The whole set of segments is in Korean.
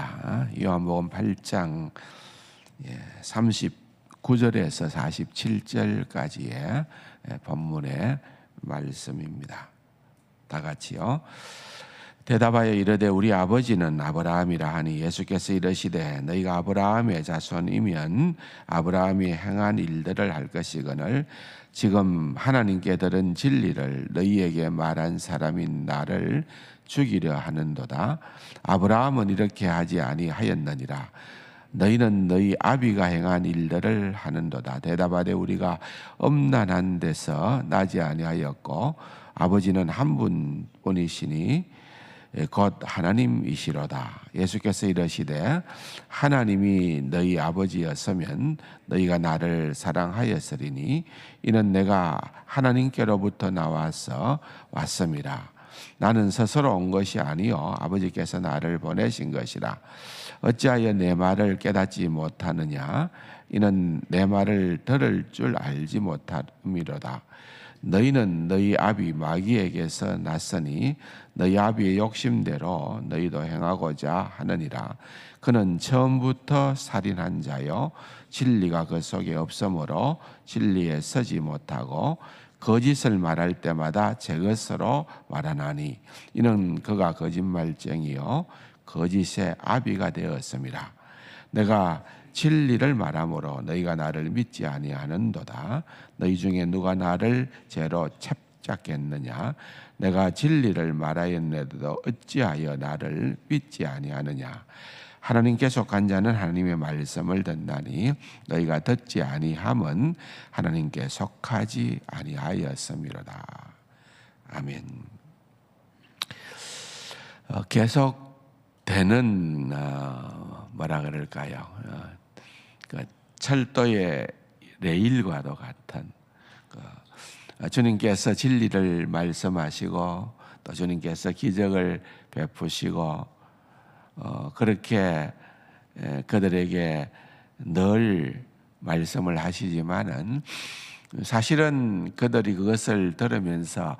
있습니다. 요한복음 8장 39절에서 47절까지의 본문의 말씀입니다. 다 같이요. 대답하여 이르되 우리 아버지는 아브라함이라 하니 예수께서 이르시되 너희가 아브라함의 자손이면 아브라함이 행한 일들을 할 것이거늘 지금 하나님께 들은 진리를 너희에게 말한 사람인 나를 죽이려 하는도다. 아브라함은 이렇게 하지 아니하였느니라. 너희는 너희 아비가 행한 일들을 하는도다. 대답하되 우리가 엄난한 데서 나지 아니하였고 아버지는 한 분뿐이시니 곧 하나님이시로다. 예수께서 이르시되 하나님이 너희 아버지였으면 너희가 나를 사랑하였으리니 이는 내가 하나님께로부터 나와서 왔음이라. 나는 스스로 온 것이 아니요 아버지께서 나를 보내신 것이라. 어찌하여 내 말을 깨닫지 못하느냐? 이는 내 말을 들을 줄 알지 못함이로다. 너희는 너희 아비 마귀에게서 났으니 너희 아비의 욕심대로 너희도 행하고자 하느니라. 그는 처음부터 살인한 자요 진리가 그 속에 없으므로 진리에 서지 못하고 거짓을 말할 때마다 제 것으로 말하나니 이는 그가 거짓말쟁이요 거짓의 아비가 되었음이라. 내가 진리를 말하므로 너희가 나를 믿지 아니하는도다. 너희 중에 누가 나를 죄로 첩잡겠느냐? 내가 진리를 말하였는데도 어찌하여 나를 믿지 아니하느냐? 하나님께 속한 자는 하나님의 말씀을 듣나니 너희가 듣지 아니함은 하나님께 속하지 아니하였음이로다. 아멘. 계속되는 뭐라 그럴까요? 그 철도의 레일과도 같은 주님께서 진리를 말씀하시고 또 주님께서 기적을 베푸시고 그렇게 그들에게 늘 말씀을 하시지만은 사실은 그들이 그것을 들으면서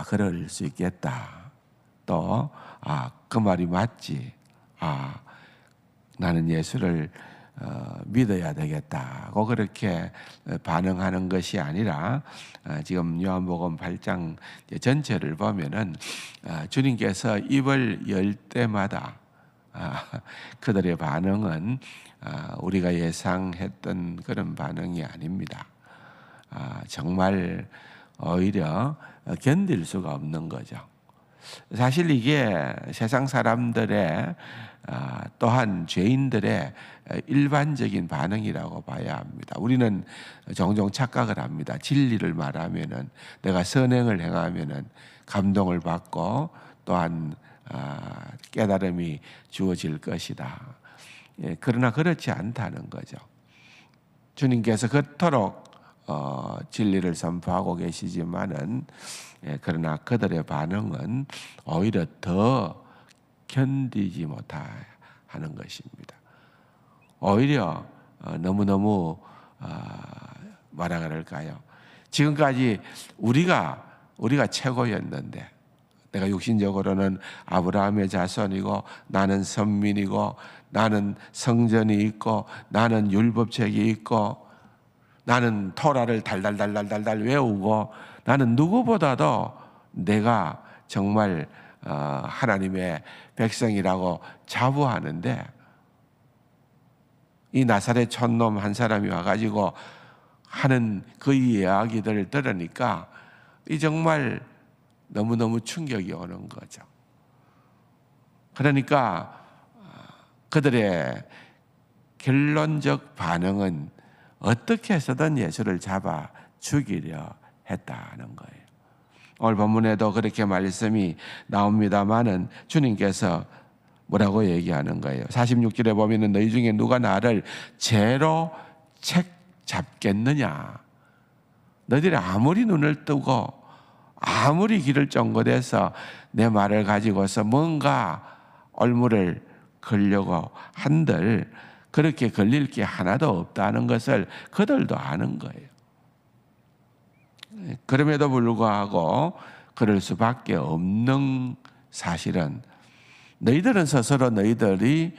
그럴 수 있겠다. 또 그 말이 맞지. 나는 예수를 믿어야 되겠다고 그렇게 반응하는 것이 아니라 지금 요한복음 8장 전체를 보면은 주님께서 입을 열 때마다 그들의 반응은 우리가 예상했던 그런 반응이 아닙니다. 정말 오히려 견딜 수가 없는 거죠. 사실 이게 세상 사람들의 또한 죄인들의 일반적인 반응이라고 봐야 합니다. 우리는 종종 착각을 합니다. 진리를 말하면은 내가 선행을 행하면은 감동을 받고 또한 깨달음이 주어질 것이다. 그러나 그렇지 않다는 거죠. 주님께서 그토록 진리를 선포하고 계시지만은 그러나 그들의 반응은 오히려 더 견디지 못하는 것입니다. 오히려 너무너무 뭐라 그럴까요? 지금까지 우리가 최고였는데 내가 육신적으로는 아브라함의 자손이고 나는 선민이고 나는 성전이 있고 나는 율법책이 있고 나는 토라를 달달달달달달 외우고 나는 누구보다도 내가 정말 하나님의 백성이라고 자부하는데 이 나사렛 촌놈 한 사람이 와가지고 하는 그 이야기들을 들으니까 이 정말 너무너무 충격이 오는 거죠. 그러니까 그들의 결론적 반응은 어떻게 해서든 예수를 잡아 죽이려 했다는 거예요. 오늘 본문에도 그렇게 말씀이 나옵니다마는 주님께서 뭐라고 얘기하는 거예요? 46절에 보면은 너희 중에 누가 나를 죄로 책 잡겠느냐? 너희들이 아무리 눈을 뜨고 아무리 귀를 쫑긋해서 내 말을 가지고서 뭔가 얼물을 걸려고 한들 그렇게 걸릴 게 하나도 없다는 것을 그들도 아는 거예요. 그럼에도 불구하고 그럴 수밖에 없는 사실은 너희들은 스스로 너희들이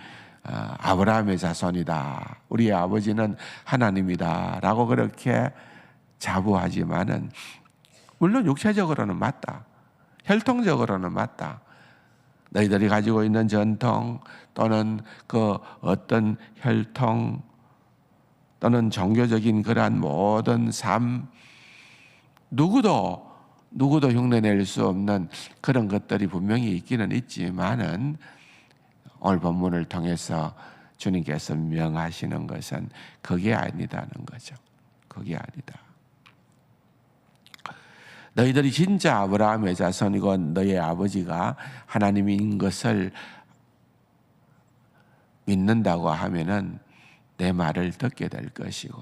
아브라함의 자손이다. 우리의 아버지는 하나님이다. 라고 그렇게 자부하지만은 물론 육체적으로는 맞다. 혈통적으로는 맞다. 너희들이 가지고 있는 전통 또는 그 어떤 혈통 또는 종교적인 그러한 모든 삶 누구도 흉내낼 수 없는 그런 것들이 분명히 있기는 있지만은 오늘 본문을 통해서 주님께서 명하시는 것은 그게 아니다는 거죠. 그게 아니다. 너희들이 진짜 아브라함의 자손이고 너희 아버지가 하나님인 것을 믿는다고 하면은 내 말을 듣게 될 것이고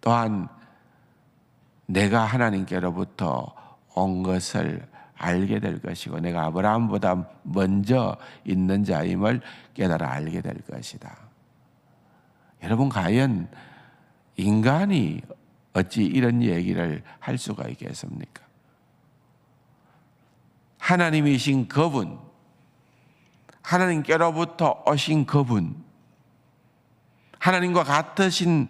또한 내가 하나님께로부터 온 것을 알게 될 것이고 내가 아브라함보다 먼저 있는 자임을 깨달아 알게 될 것이다. 여러분 과연 인간이 어찌 이런 얘기를 할 수가 있겠습니까? 하나님이신 그분, 하나님께로부터 오신 그분, 하나님과 같으신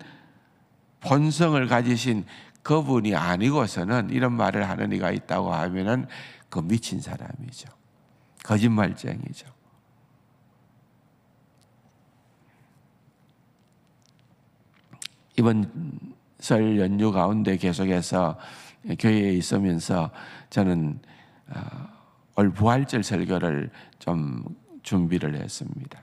본성을 가지신 그분이 아니고서는 이런 말을 하는 이가 있다고 하면은 그 미친 사람이죠. 거짓말쟁이죠. 이번 설 연휴 가운데 계속해서 교회에 있으면서 저는 올 부활절 설교를 좀 준비를 했습니다.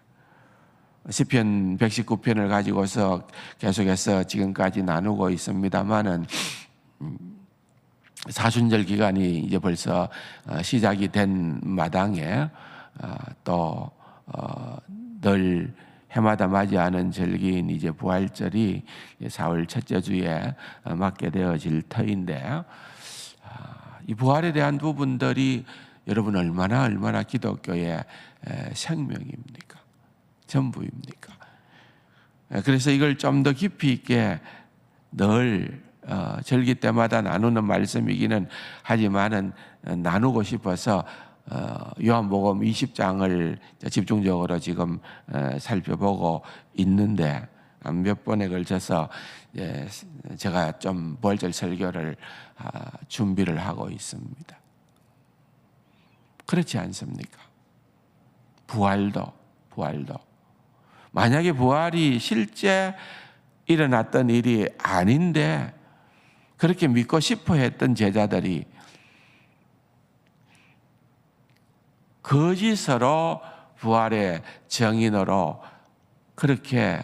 시편 119편을 가지고서 계속해서 지금까지 나누고 있습니다만은 사순절 기간이 이제 벌써 시작이 된 마당에 또 늘 해마다 맞이하는 절기인 이제 부활절이 4월 첫째 주에 맞게 되어질 터인데 이 부활에 대한 부분들이 여러분 얼마나 기독교의 생명입니까? 전부입니까? 그래서 이걸 좀 더 깊이 있게 늘 절기 때마다 나누는 말씀이기는 하지만은 나누고 싶어서 요한복음 20장을 집중적으로 지금 살펴보고 있는데 몇 번에 걸쳐서 제가 좀 부활절 설교를 준비를 하고 있습니다. 그렇지 않습니까? 부활도 만약에 부활이 실제 일어났던 일이 아닌데 그렇게 믿고 싶어 했던 제자들이 거짓으로 부활의 증인으로 그렇게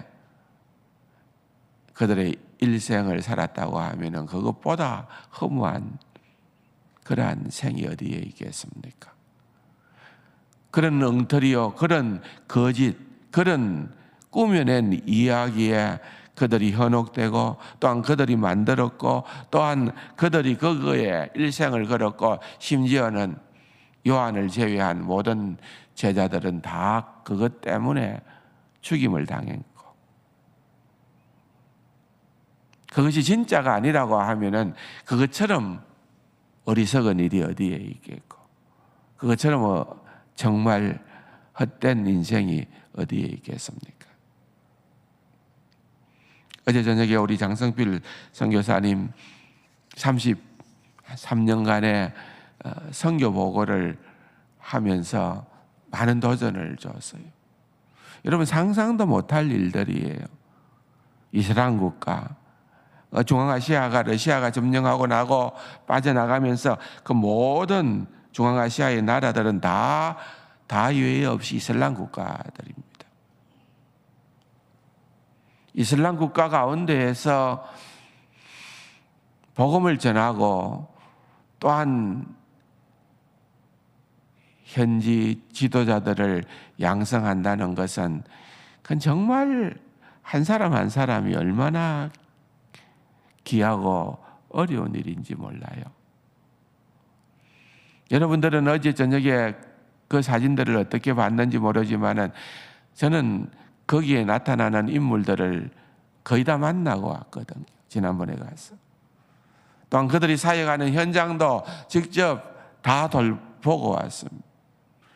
그들의 일생을 살았다고 하면은 그것보다 허무한 그러한 생이 어디에 있겠습니까? 그런 엉터리요, 그런 거짓, 그런 꾸며낸 이야기에 그들이 현혹되고 또한 그들이 만들었고 또한 그들이 그거에 일생을 걸었고 심지어는 요한을 제외한 모든 제자들은 다 그것 때문에 죽임을 당했고 그것이 진짜가 아니라고 하면은 그것처럼 어리석은 일이 어디에 있겠고 그것처럼 정말 헛된 인생이 어디에 있겠습니까? 어제 저녁에 우리 장성필 선교사님 33년간의 선교 보고를 하면서 많은 도전을 줬어요. 여러분 상상도 못할 일들이에요. 이슬람 국가, 중앙아시아가 러시아가 점령하고 나고 빠져나가면서 그 모든 중앙아시아의 나라들은 다 예외 없이 이슬람 국가들입니다. 이슬람 국가 가운데에서 복음을 전하고 또한 현지 지도자들을 양성한다는 것은 그건 정말 한 사람 한 사람이 얼마나 귀하고 어려운 일인지 몰라요. 여러분들은 어제 저녁에 그 사진들을 어떻게 봤는지 모르지만은 저는 거기에 나타나는 인물들을 거의 다 만나고 왔거든요. 지난번에 가서. 또한 그들이 사역하는 현장도 직접 다 보고 왔습니다.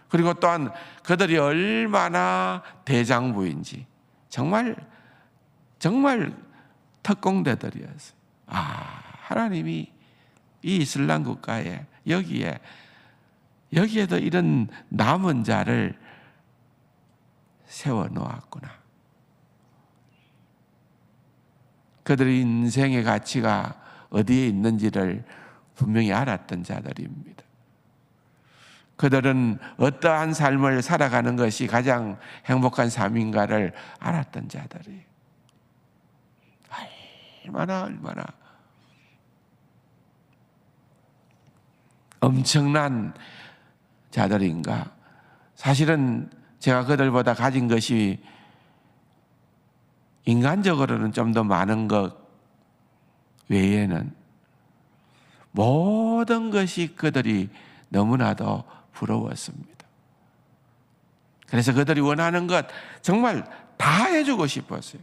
그리고 또한 그들이 얼마나 대장부인지 정말 특공대들이었어요. 하나님이 이 이슬람 국가에 여기에도 이런 남은 자를 세워놓았구나. 그들의 인생의 가치가 어디에 있는지를 분명히 알았던 자들입니다. 그들은 어떠한 삶을 살아가는 것이 가장 행복한 삶인가를 알았던 자들이에요. 얼마나 엄청난 자들인가. 사실은 제가 그들보다 가진 것이 인간적으로는 좀 더 많은 것 외에는 모든 것이 그들이 너무나도 부러웠습니다. 그래서 그들이 원하는 것 정말 다 해주고 싶었어요.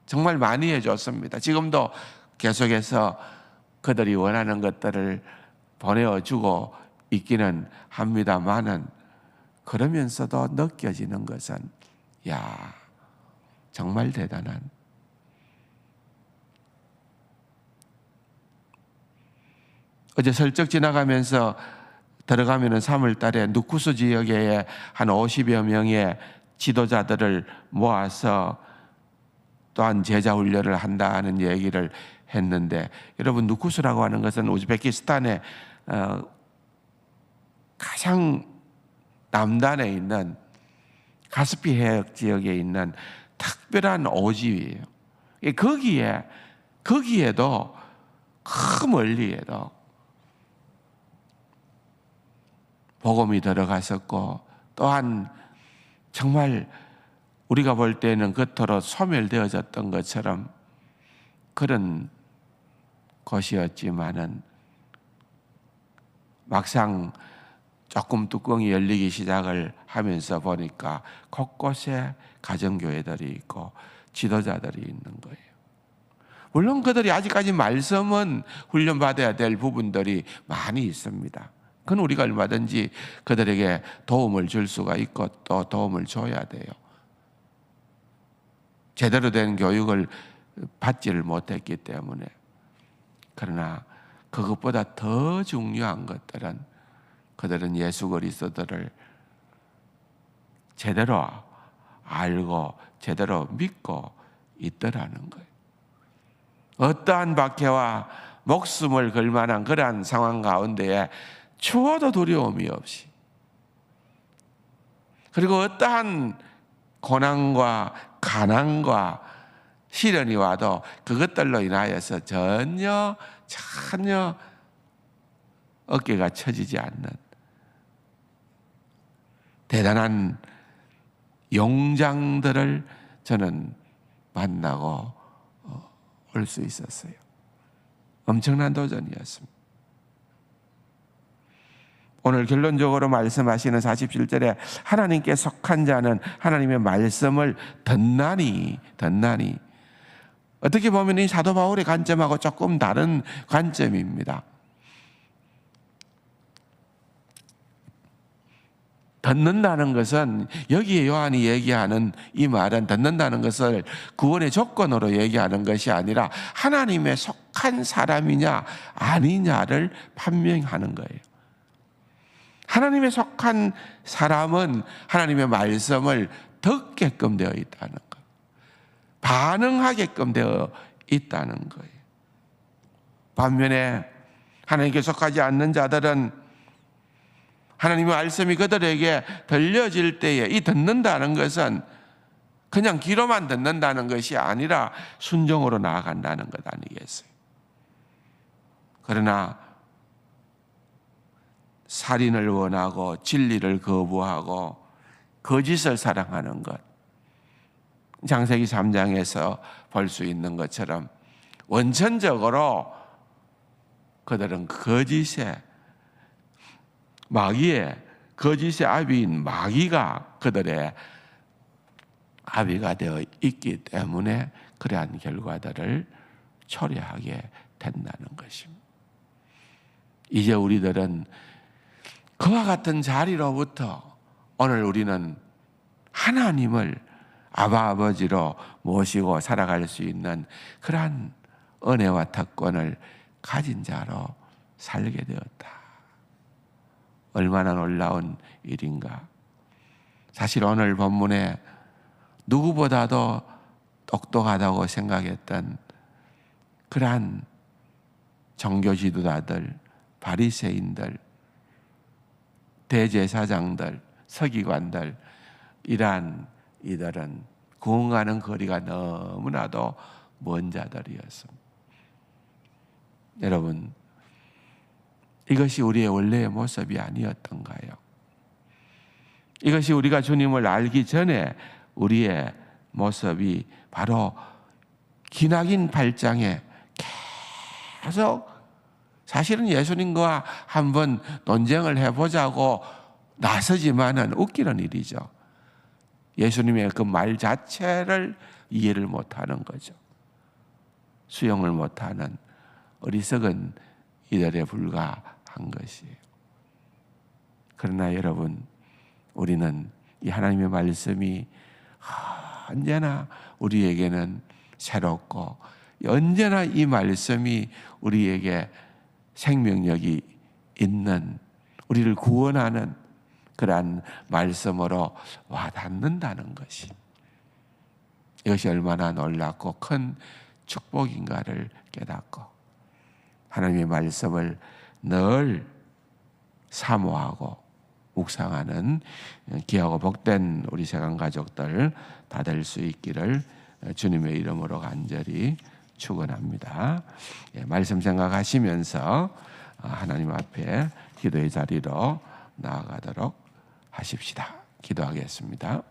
정말 많이 해줬습니다. 지금도 계속해서 그들이 원하는 것들을 보내주고 있기는 합니다만은, 그러면서도 느껴지는 것은 정말 대단한, 어제 슬쩍 지나가면서 들어가면은 3월 달에 누쿠스 지역에 한 50여 명의 지도자들을 모아서 또한 제자 훈련을 한다는 얘기를 했는데, 여러분 누쿠스라고 하는 것은 우즈베키스탄의 가장 남단에 있는 카스피 해역 지역에 있는 특별한 오지위예요. 거기에도 그 멀리에도 복음이 들어갔었고, 또한 정말 우리가 볼 때는 겉으로 소멸되어졌던 것처럼 그런 곳이었지만은, 막상 조금 뚜껑이 열리기 시작을 하면서 보니까 곳곳에 가정교회들이 있고 지도자들이 있는 거예요. 물론 그들이 아직까지 말씀은 훈련받아야 될 부분들이 많이 있습니다. 그건 우리가 얼마든지 그들에게 도움을 줄 수가 있고 또 도움을 줘야 돼요. 제대로 된 교육을 받지를 못했기 때문에. 그러나 그것보다 더 중요한 것들은 그들은 예수 그리스도를 제대로 알고 제대로 믿고 있더라는 거예요. 어떠한 박해와 목숨을 걸 만한 그러한 상황 가운데에 추워도 두려움이 없이, 그리고 어떠한 고난과 가난과 시련이 와도 그것들로 인하여서 전혀 어깨가 처지지 않는 대단한 용장들을 저는 만나고 올 수 있었어요. 엄청난 도전이었습니다. 오늘 결론적으로 말씀하시는 47절에 하나님께 속한 자는 하나님의 말씀을 듣나니, 어떻게 보면 이 사도 바울의 관점하고 조금 다른 관점입니다. 듣는다는 것은, 여기에 요한이 얘기하는 이 말은, 듣는다는 것을 구원의 조건으로 얘기하는 것이 아니라 하나님의 속한 사람이냐 아니냐를 판명하는 거예요. 하나님의 속한 사람은 하나님의 말씀을 듣게끔 되어 있다는 것, 반응하게끔 되어 있다는 거예요. 반면에 하나님께 속하지 않는 자들은 하나님의 말씀이 그들에게 들려질 때에, 이 듣는다는 것은 그냥 귀로만 듣는다는 것이 아니라 순종으로 나아간다는 것 아니겠어요? 그러나 살인을 원하고 진리를 거부하고 거짓을 사랑하는 것, 창세기 3장에서 볼 수 있는 것처럼 원천적으로 그들은 거짓의 아비인 마귀가 그들의 아비가 되어 있기 때문에 그러한 결과들을 초래하게 된다는 것입니다. 이제 우리들은 그와 같은 자리로부터 오늘 우리는 하나님을 아버지로 모시고 살아갈 수 있는 그러한 은혜와 특권을 가진 자로 살게 되었다. 얼마나 놀라운 일인가. 사실 오늘 본문에 누구보다도 똑똑하다고 생각했던 그러한 종교 지도자들, 바리새인들, 대제사장들, 서기관들, 이러한 이들은 구원하는 거리가 너무나도 먼 자들이었습니다. 여러분, 이것이 우리의 원래의 모습이 아니었던가요? 이것이 우리가 주님을 알기 전에 우리의 모습이 바로 기나긴 발장에 계속 사실은 예수님과 한번 논쟁을 해보자고 나서지만은 웃기는 일이죠. 예수님의 그 말 자체를 이해를 못하는 거죠. 수용을 못하는 어리석은 이들에 불과한 것이에요. 그러나 여러분, 우리는 이 하나님의 말씀이 언제나 우리에게는 새롭고 언제나 이 말씀이 우리에게 생명력이 있는, 우리를 구원하는 그러한 말씀으로 와닿는다는 것이, 이것이 얼마나 놀랍고 큰 축복인가를 깨닫고 하나님의 말씀을 늘 사모하고 묵상하는 귀하고 복된 우리 세상 가족들 다 될 수 있기를 주님의 이름으로 간절히 축원합니다. 말씀 생각하시면서 하나님 앞에 기도의 자리로 나아가도록 하십시다. 기도하겠습니다.